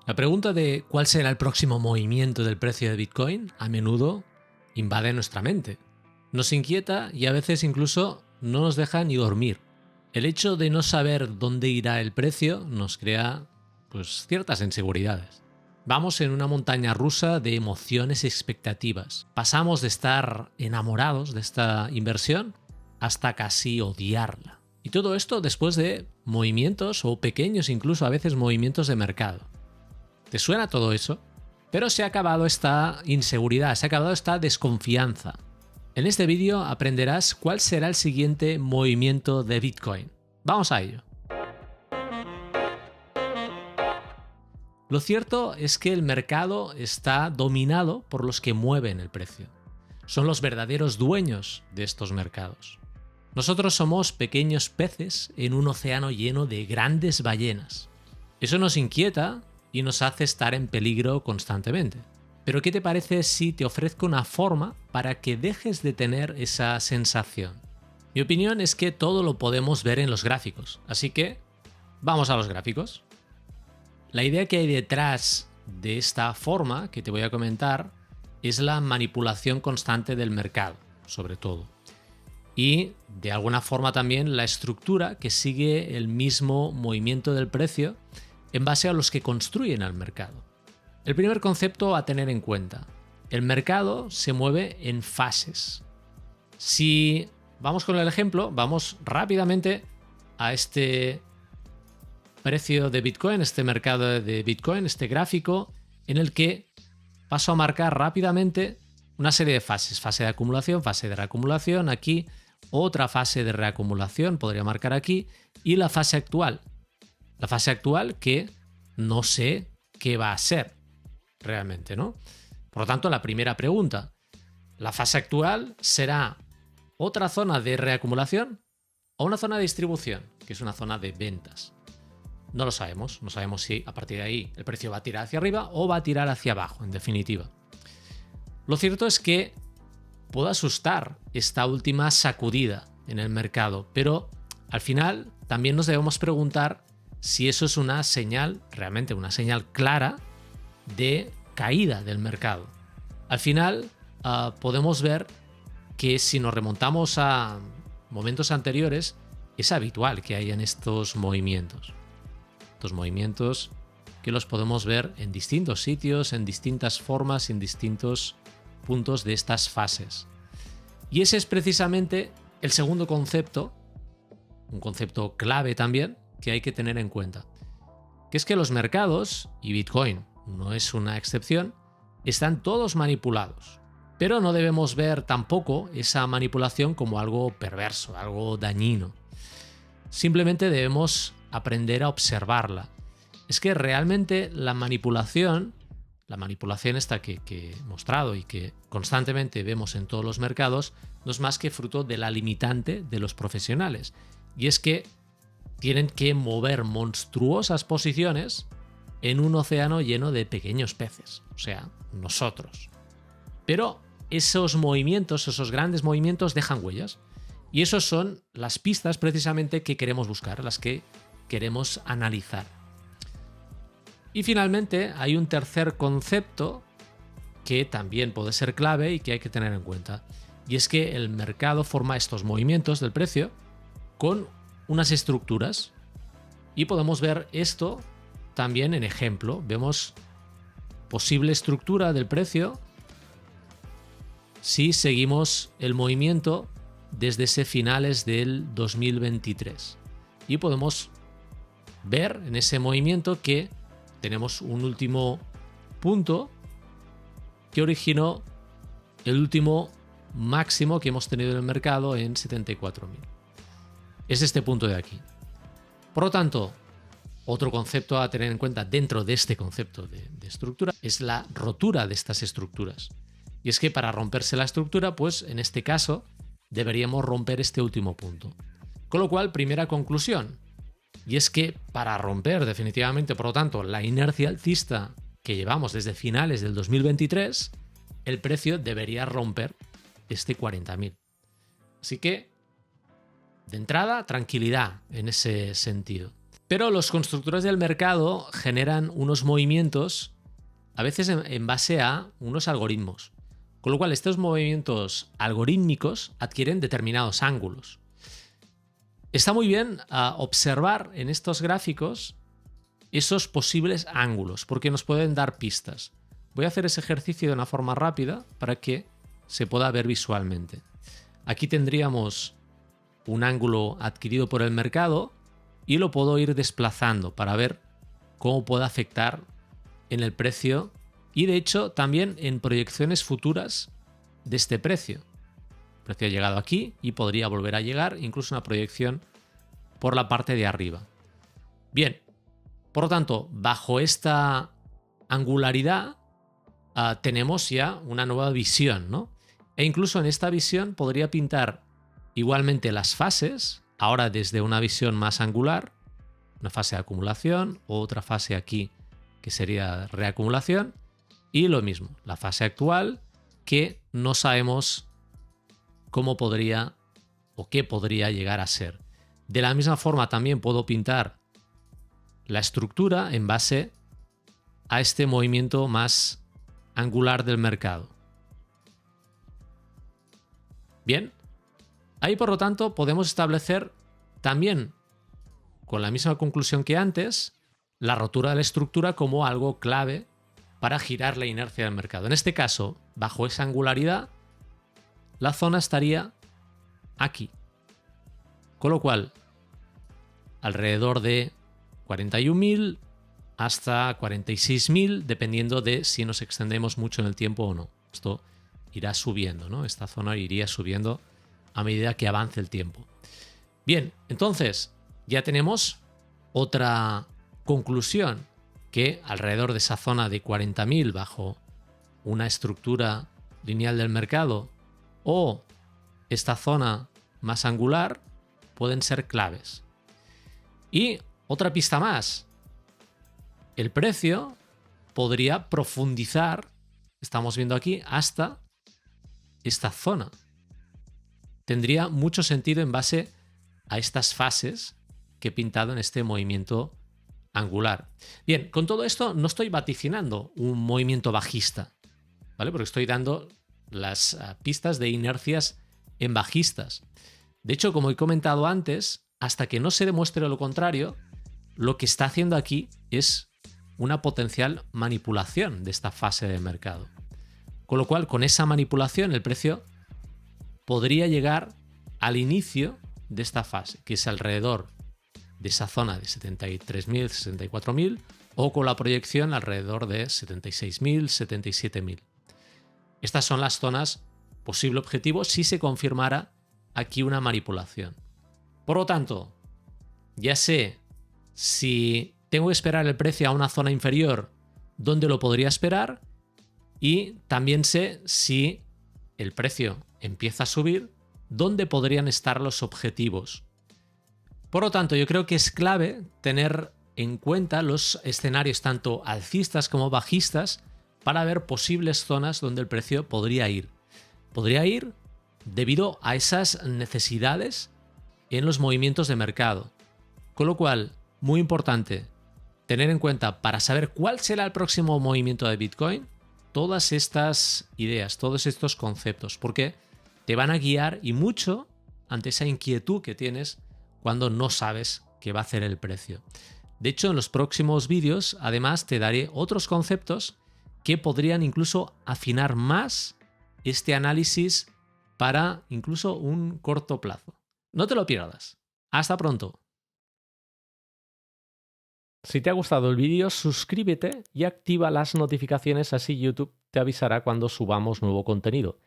La pregunta de cuál será el próximo movimiento del precio de Bitcoin a menudo invade nuestra mente. Nos inquieta y a veces incluso no nos deja ni dormir. El hecho de no saber dónde irá el precio nos crea ciertas inseguridades. Vamos en una montaña rusa de emociones y expectativas. Pasamos de estar enamorados de esta inversión hasta casi odiarla. Y todo esto después de movimientos o pequeños incluso a veces movimientos de mercado. ¿Te suena todo eso? Pero se ha acabado esta inseguridad, se ha acabado esta desconfianza. En este vídeo aprenderás cuál será el siguiente movimiento de Bitcoin. Vamos a ello. Lo cierto es que el mercado está dominado por los que mueven el precio. Son los verdaderos dueños de estos mercados. Nosotros somos pequeños peces en un océano lleno de grandes ballenas. Eso nos inquieta y nos hace estar en peligro constantemente. Pero ¿qué te parece si te ofrezco una forma para que dejes de tener esa sensación? Mi opinión es que todo lo podemos ver en los gráficos, así que vamos a los gráficos. La idea que hay detrás de esta forma que te voy a comentar es la manipulación constante del mercado, sobre todo. Y de alguna forma también la estructura que sigue el mismo movimiento del precio en base a los que construyen al mercado. El primer concepto a tener en cuenta: el mercado se mueve en fases. Si vamos con el ejemplo, vamos rápidamente a este precio de Bitcoin, este mercado de Bitcoin, este gráfico en el que paso a marcar rápidamente una serie de fases. Fase de acumulación, fase de reacumulación, aquí otra fase de reacumulación, podría marcar aquí, y la fase actual. La fase actual que no sé qué va a ser realmente, ¿no? Por lo tanto, la primera pregunta: ¿la fase actual será otra zona de reacumulación o una zona de distribución, que es una zona de ventas? No lo sabemos, no sabemos si a partir de ahí el precio va a tirar hacia arriba o va a tirar hacia abajo, en definitiva. Lo cierto es que puede asustar esta última sacudida en el mercado, pero al final también nos debemos preguntar si eso es una señal, realmente una señal clara de caída del mercado. Al final podemos ver que si nos remontamos a momentos anteriores, es habitual que hayan estos movimientos. Estos movimientos que los podemos ver en distintos sitios, en distintas formas, en distintos puntos de estas fases. Y ese es precisamente el segundo concepto, un concepto clave también, que hay que tener en cuenta, que es que los mercados, y Bitcoin no es una excepción, están todos manipulados. Pero no debemos ver tampoco esa manipulación como algo perverso, algo dañino. Simplemente debemos aprender a observarla. Es que realmente la manipulación esta que he mostrado y que constantemente vemos en todos los mercados, no es más que fruto de la limitante de los profesionales. Y es que tienen que mover monstruosas posiciones en un océano lleno de pequeños peces, o sea, nosotros. Pero esos movimientos, esos grandes movimientos dejan huellas. Y esas son las pistas precisamente que queremos buscar, las que queremos analizar. Y finalmente hay un tercer concepto que también puede ser clave y que hay que tener en cuenta. Y es que el mercado forma estos movimientos del precio con unas estructuras. Y podemos ver esto también en ejemplo. Vemos posible estructura del precio si seguimos el movimiento desde ese finales del 2023. Y podemos ver en ese movimiento que tenemos un último punto que originó el último máximo que hemos tenido en el mercado en 74.000. Es este punto de aquí. Por lo tanto, otro concepto a tener en cuenta dentro de este concepto de estructura es la rotura de estas estructuras. Y es que para romperse la estructura, pues en este caso deberíamos romper este último punto. Con lo cual, primera conclusión, y es que para romper definitivamente, por lo tanto, la inercia alcista que llevamos desde finales del 2023, el precio debería romper este 40.000. Así que, de entrada, tranquilidad en ese sentido. Pero los constructores del mercado generan unos movimientos a veces en base a unos algoritmos. Con lo cual, estos movimientos algorítmicos adquieren determinados ángulos. Está muy bien observar en estos gráficos esos posibles ángulos, porque nos pueden dar pistas. Voy a hacer ese ejercicio de una forma rápida para que se pueda ver visualmente. Aquí tendríamos un ángulo adquirido por el mercado y lo puedo ir desplazando para ver cómo puede afectar en el precio y de hecho también en proyecciones futuras de este precio. El precio ha llegado aquí y podría volver a llegar, incluso una proyección por la parte de arriba. Bien, por lo tanto, bajo esta angularidad tenemos ya una nueva visión, ¿no? E incluso en esta visión podría pintar igualmente las fases, ahora desde una visión más angular, una fase de acumulación, otra fase aquí que sería reacumulación, y lo mismo, la fase actual que no sabemos cómo podría o qué podría llegar a ser. De la misma forma también puedo pintar la estructura en base a este movimiento más angular del mercado. Bien, ahí por lo tanto podemos establecer también, con la misma conclusión que antes, la rotura de la estructura como algo clave para girar la inercia del mercado. En este caso, bajo esa angularidad, la zona estaría aquí. Con lo cual, alrededor de 41.000 hasta 46.000, dependiendo de si nos extendemos mucho en el tiempo o no. Esto irá subiendo, ¿no? Esta zona iría subiendo a medida que avance el tiempo. Bien, entonces ya tenemos otra conclusión, que alrededor de esa zona de 40.000 bajo una estructura lineal del mercado o esta zona más angular pueden ser claves. Y otra pista más, el precio podría profundizar, estamos viendo aquí, hasta esta zona. Tendría mucho sentido en base a estas fases que he pintado en este movimiento angular. Bien, con todo esto no estoy vaticinando un movimiento bajista, ¿vale? Porque estoy dando las pistas de inercias en bajistas. De hecho, como he comentado antes, hasta que no se demuestre lo contrario, lo que está haciendo aquí es una potencial manipulación de esta fase de mercado. Con lo cual, con esa manipulación, el precio podría llegar al inicio de esta fase, que es alrededor de esa zona de 73.000, 64.000, o con la proyección alrededor de 76.000, 77.000. Estas son las zonas posible objetivo si se confirmara aquí una manipulación. Por lo tanto, ya sé si tengo que esperar el precio a una zona inferior, dónde lo podría esperar, y también sé si el precio empieza a subir, dónde podrían estar los objetivos. Por lo tanto, yo creo que es clave tener en cuenta los escenarios tanto alcistas como bajistas para ver posibles zonas donde el precio podría ir. Podría ir debido a esas necesidades en los movimientos de mercado. Con lo cual, muy importante tener en cuenta para saber cuál será el próximo movimiento de Bitcoin todas estas ideas, todos estos conceptos, porque te van a guiar y mucho ante esa inquietud que tienes cuando no sabes qué va a hacer el precio. De hecho, en los próximos vídeos, además, te daré otros conceptos que podrían incluso afinar más este análisis para incluso un corto plazo. No te lo pierdas. Hasta pronto. Si te ha gustado el vídeo, suscríbete y activa las notificaciones, así YouTube te avisará cuando subamos nuevo contenido.